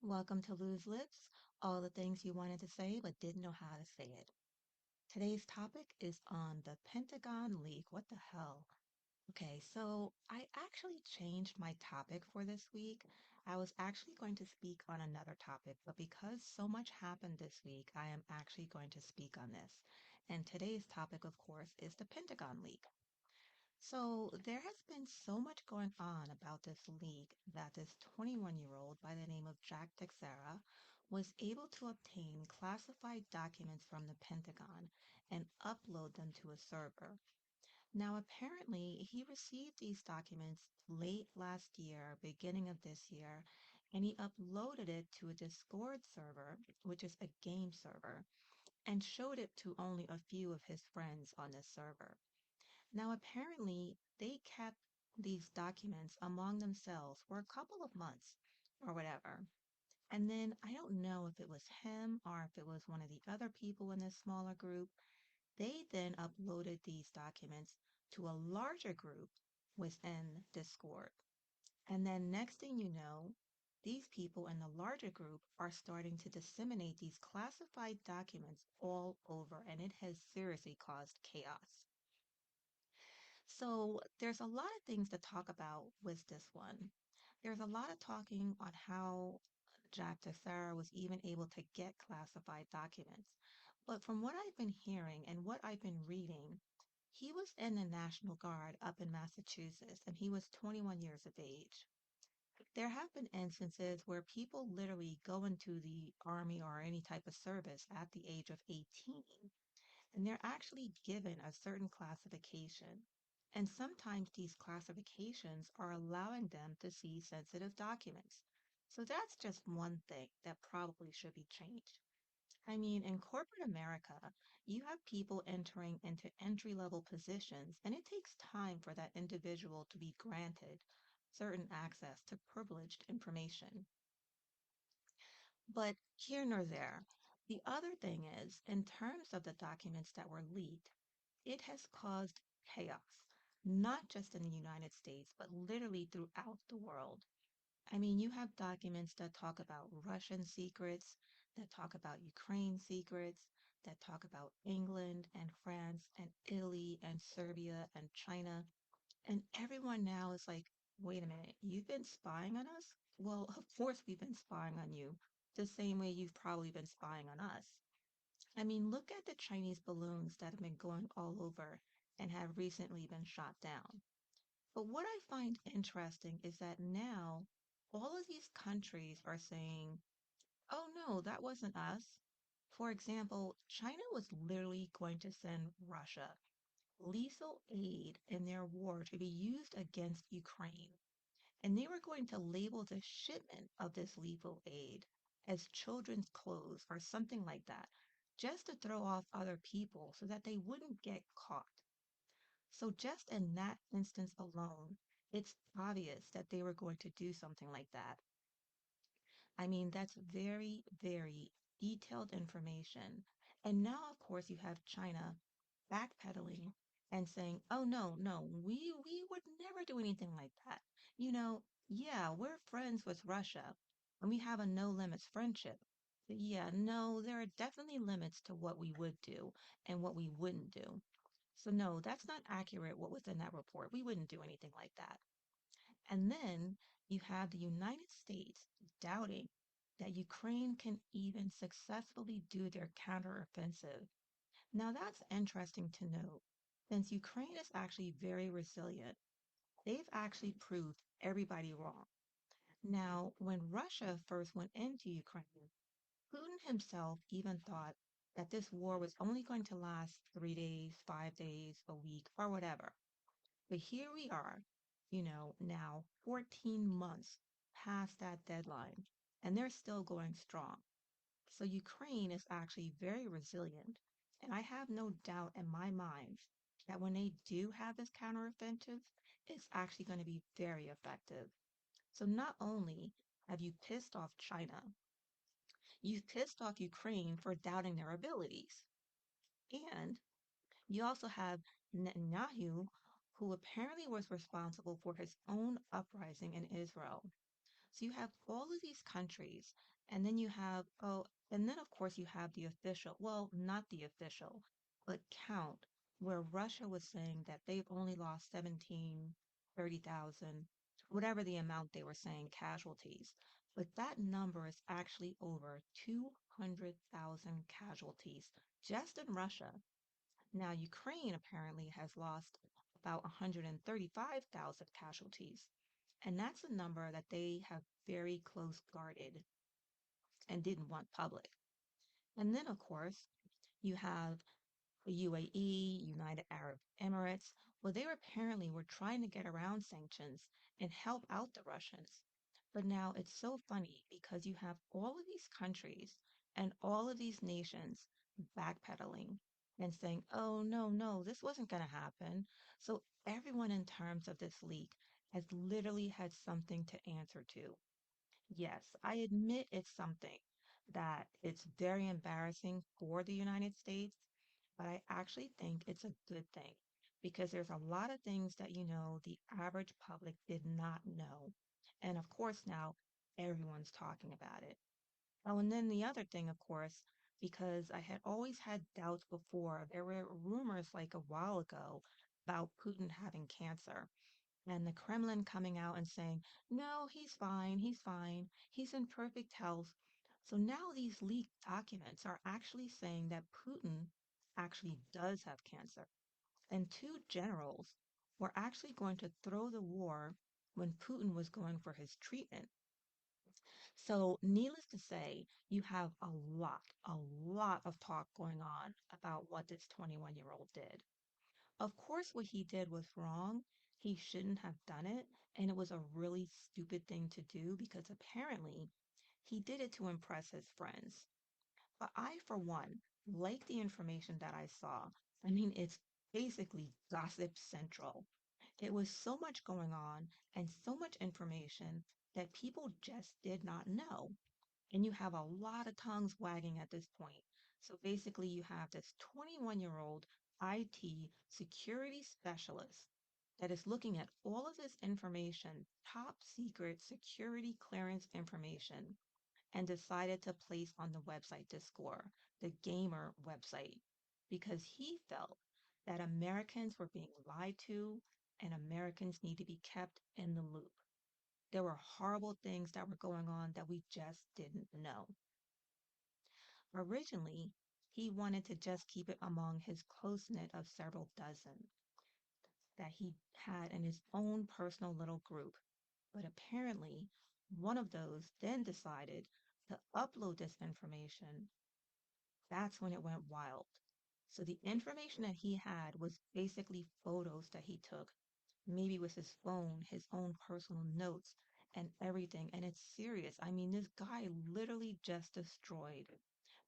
Welcome to Lose Lips, all the things you wanted to say but didn't know how to say it. Today's topic is on the Pentagon leak. What the hell? Okay, so I actually changed my topic for this week. I was actually going to speak on another topic, but because so much happened this week, I am actually going to speak on this. And today's topic, of course, is the Pentagon leak. So there has been so much going on about this leak that this 21-year-old by the name of Jack Teixeira was able to obtain classified documents from the Pentagon and upload them to a server. Now, apparently, he received these documents late last year, beginning of this year, and he uploaded it to a Discord server, which is a game server, and showed it to only a few of his friends on this server. Now, apparently, they kept these documents among themselves for a couple of months or whatever. And then I don't know if it was him or if it was one of the other people in this smaller group. They then uploaded these documents to a larger group within Discord. And then next thing you know, these people in the larger group are starting to disseminate these classified documents all over, and it has seriously caused chaos. So there's a lot of things to talk about with this one. There's a lot of talking on how Jack Teixeira was even able to get classified documents. But from what I've been hearing and what I've been reading, he was in the National Guard up in Massachusetts and he was 21 years of age. There have been instances where people literally go into the Army or any type of service at the age of 18 and they're actually given a certain classification. And sometimes these classifications are allowing them to see sensitive documents. So that's just one thing that probably should be changed. I mean, in corporate America, you have people entering into entry-level positions, and it takes time for that individual to be granted certain access to privileged information. But here nor there. The other thing is, in terms of the documents that were leaked, it has caused chaos, not just in the United States, but literally throughout the world. I mean, you have documents that talk about Russian secrets, that talk about Ukraine secrets, that talk about England and France and Italy and Serbia and China. And everyone now is like, wait a minute, you've been spying on us? Well, of course we've been spying on you, the same way you've probably been spying on us. I mean, look at the Chinese balloons that have been going all over and have recently been shot down. But what I find interesting is that now all of these countries are saying, oh no, that wasn't us. For example, China was literally going to send Russia lethal aid in their war to be used against Ukraine. And they were going to label the shipment of this lethal aid as children's clothes or something like that, just to throw off other people so that they wouldn't get caught. So, just in that instance alone, it's obvious that they were going to do something like that. I mean, that's very, very detailed information. And now, of course, you have China backpedaling and saying, "Oh no, no, we would never do anything like that. Yeah, we're friends with Russia and we have a no limits friendship. But yeah, no, there are definitely limits to what we would do and what we wouldn't do. So no, that's not accurate what was in that report. We wouldn't do anything like that." And then you have the United States doubting that Ukraine can even successfully do their counteroffensive. Now, that's interesting to note, since Ukraine is actually very resilient. They've actually proved everybody wrong. Now, when Russia first went into Ukraine, Putin himself even thought that this war was only going to last 3 days, 5 days, a week, or whatever. But here we are, now 14 months past that deadline, and they're still going strong. So Ukraine is actually very resilient, and I have no doubt in my mind that when they do have this counteroffensive, it's actually going to be very effective. So not only have you pissed off China, you've pissed off Ukraine for doubting their abilities. And you also have Netanyahu, who apparently was responsible for his own uprising in Israel. So you have all of these countries, and then you have, oh, and then of course you have the official, well, not the official, but count where Russia was saying that they've only lost 17, 30,000, whatever the amount they were saying, casualties. But that number is actually over 200,000 casualties just in Russia. Now, Ukraine apparently has lost about 135,000 casualties, and that's a number that they have very close guarded and didn't want public. And then, of course, you have the UAE, United Arab Emirates. Well, they apparently were trying to get around sanctions and help out the Russians. But now it's so funny because you have all of these countries and all of these nations backpedaling and saying, oh, no, no, this wasn't going to happen. So everyone in terms of this leak has literally had something to answer to. Yes, I admit it's something that it's very embarrassing for the United States, but I actually think it's a good thing because there's a lot of things that, the average public did not know. And of course, now everyone's talking about it. Oh, and then the other thing, of course, because I had always had doubts before, there were rumors like a while ago about Putin having cancer and the Kremlin coming out and saying, no, he's fine, he's in perfect health. So now these leaked documents are actually saying that Putin actually does have cancer. And two generals were actually going to throw the war when Putin was going for his treatment. So, needless to say, you have a lot of talk going on about what this 21-year-old did. Of course, what he did was wrong. He shouldn't have done it. And it was a really stupid thing to do because apparently he did it to impress his friends. But I, for one, like the information that I saw. I mean, it's basically gossip central. It was so much going on and so much information that people just did not know. And you have a lot of tongues wagging at this point. So basically, you have this 21-year-old IT security specialist that is looking at all of this information, top secret security clearance information, and decided to place on the website Discord, the gamer website, because he felt that Americans were being lied to and Americans need to be kept in the loop. There were horrible things that were going on that we just didn't know. Originally, he wanted to just keep it among his close knit of several dozen that he had in his own personal little group. But apparently, one of those then decided to upload this information. That's when it went wild. So the information that he had was basically photos that he took, maybe with his phone, his own personal notes, and everything. And it's serious. I mean, this guy literally just destroyed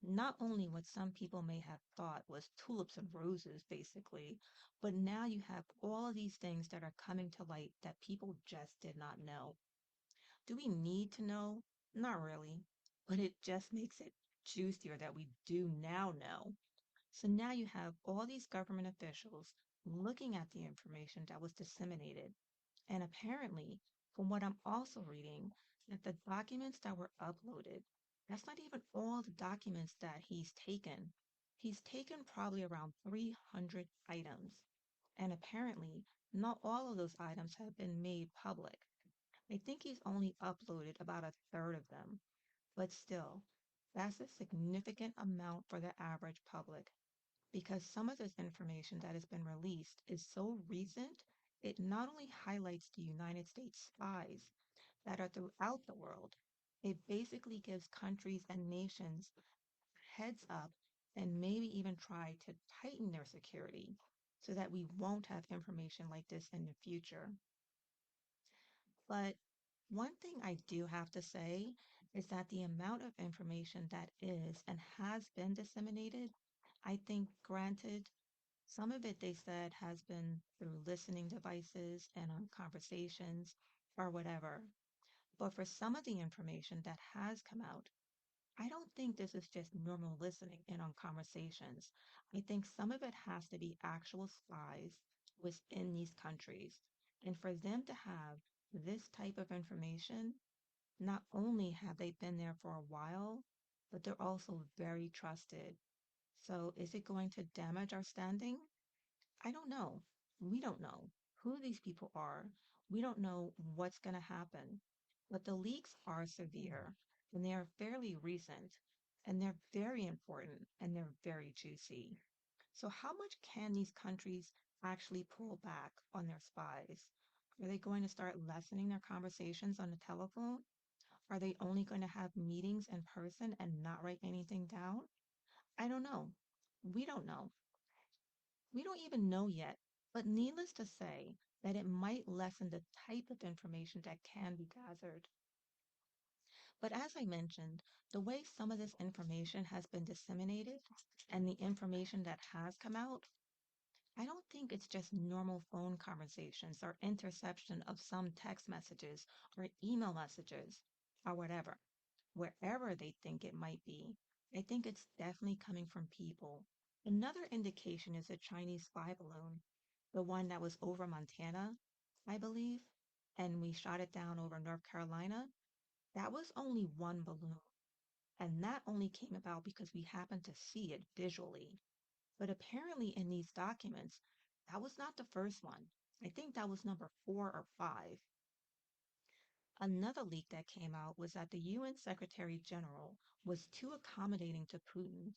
not only what some people may have thought was tulips and roses, basically, but now you have all of these things that are coming to light that people just did not know. Do we need to know? Not really, but it just makes it juicier that we do now know. So now you have all these government officials looking at the information that was disseminated. And apparently, from what I'm also reading, that the documents that were uploaded, that's not even all the documents that he's taken. He's taken probably around 300 items. And apparently, not all of those items have been made public. I think he's only uploaded about a third of them. But still, that's a significant amount for the average public because some of this information that has been released is so recent, it not only highlights the United States spies that are throughout the world, it basically gives countries and nations heads up and maybe even try to tighten their security so that we won't have information like this in the future. But one thing I do have to say is that the amount of information that is and has been disseminated, I think, granted, some of it they said has been through listening devices and on conversations or whatever. But for some of the information that has come out, I don't think this is just normal listening in on conversations. I think some of it has to be actual spies within these countries. And for them to have this type of information, Not only have they been there for a while, but they're also very trusted. So is it going to damage our standing? I don't know. We don't know who these people are. We don't know what's going to happen. But the leaks are severe and they are fairly recent and they're very important and they're very juicy. So, how much can these countries actually pull back on their spies? Are they going to start lessening their conversations on the telephone? Are they only going to have meetings in person and not write anything down? I don't know. We don't know. We don't even know yet, but needless to say, that it might lessen the type of information that can be gathered. But as I mentioned, the way some of this information has been disseminated and the information that has come out, I don't think it's just normal phone conversations or interception of some text messages or email messages or whatever, wherever they think it might be. I think it's definitely coming from people. Another indication is a Chinese spy balloon, the one that was over Montana, I believe, and we shot it down over North Carolina. That was only one balloon, and that only came about because we happened to see it visually. But apparently, in these documents, that was not the first one. I think that was number 4 or 5. Another leak that came out was that the UN Secretary General was too accommodating to Putin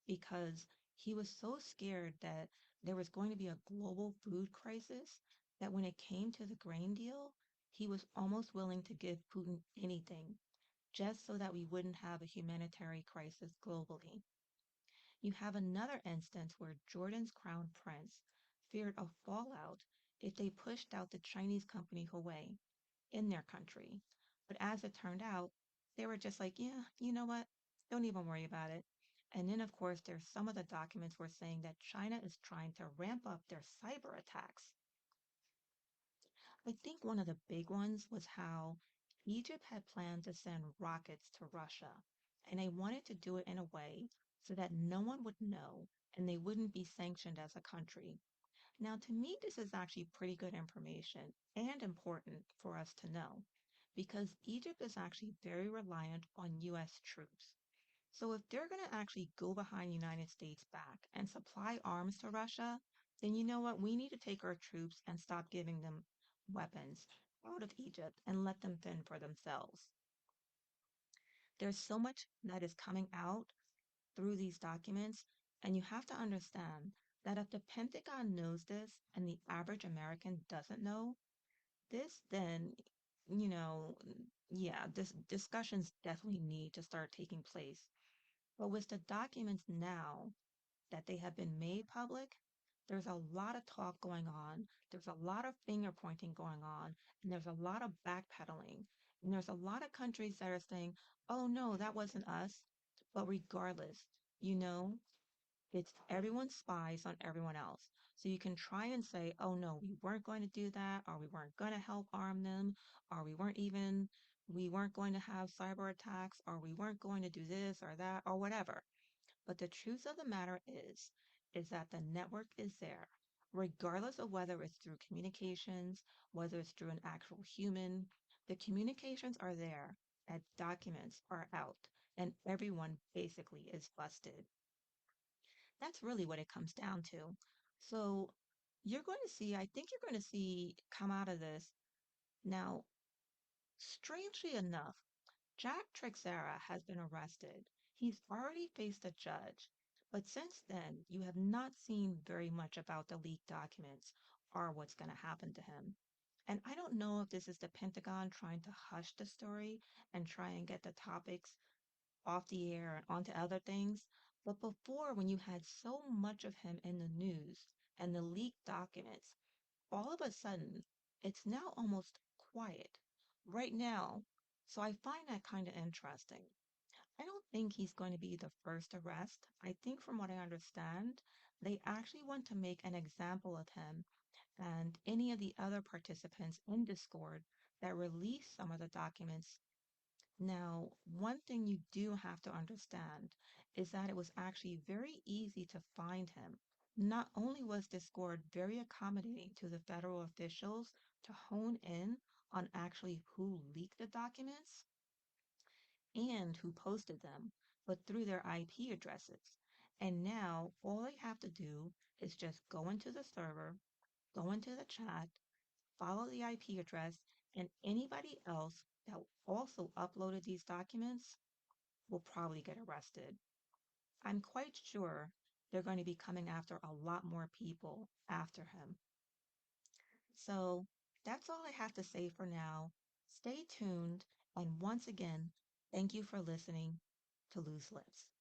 because he was so scared that there was going to be a global food crisis that when it came to the grain deal, he was almost willing to give Putin anything just so that we wouldn't have a humanitarian crisis globally. You have another instance where Jordan's crown prince feared a fallout if they pushed out the Chinese company Huawei in their country. But as it turned out, they were just like, yeah, you know what? Don't even worry about it. And then, of course, there's some of the documents were saying that China is trying to ramp up their cyber attacks. I think one of the big ones was how Egypt had planned to send rockets to Russia, and they wanted to do it in a way so that no one would know and they wouldn't be sanctioned as a country. Now, to me, this is actually pretty good information and important for us to know because Egypt is actually very reliant on US troops. So if they're going to actually go behind United States back and supply arms to Russia, then you know what? We need to take our troops and stop giving them weapons out of Egypt and let them fend for themselves. There's so much that is coming out through these documents, and you have to understand that if the Pentagon knows this and the average American doesn't know this, then, you know, yeah, this discussions definitely need to start taking place. But with the documents now that they have been made public, there's a lot of talk going on. There's a lot of finger pointing going on, and there's a lot of backpedaling. And there's a lot of countries that are saying, oh, no, that wasn't us. But regardless, you know, it's everyone spies on everyone else. So you can try and say, oh, no, we weren't going to do that, or we weren't going to help arm them, or we weren't going to have cyber attacks, or we weren't going to do this or that, or whatever. But the truth of the matter is that the network is there, regardless of whether it's through communications, whether it's through an actual human. The communications are there, and documents are out, and everyone basically is busted. That's really what it comes down to. So you're going to see, I think you're going to see come out of this. Now, strangely enough, Jack Trixera has been arrested. He's already faced a judge, but since then, you have not seen very much about the leaked documents or what's going to happen to him. And I don't know if this is the Pentagon trying to hush the story and try and get the topics off the air and onto other things. But before, when you had so much of him in the news and the leaked documents, all of a sudden, it's now almost quiet right now. So I find that kind of interesting. I don't think he's going to be the first arrest. I think, from what I understand, they actually want to make an example of him and any of the other participants in Discord that release some of the documents. Now, one thing you do have to understand is that it was actually very easy to find him. Not only was Discord very accommodating to the federal officials to hone in on actually who leaked the documents, and who posted them, but through their IP addresses. And now all they have to do is just go into the server, go into the chat, follow the IP address, and anybody else that also uploaded these documents will probably get arrested. I'm quite sure they're going to be coming after a lot more people after him. So that's all I have to say for now. Stay tuned, and once again, thank you for listening to Loose Lips.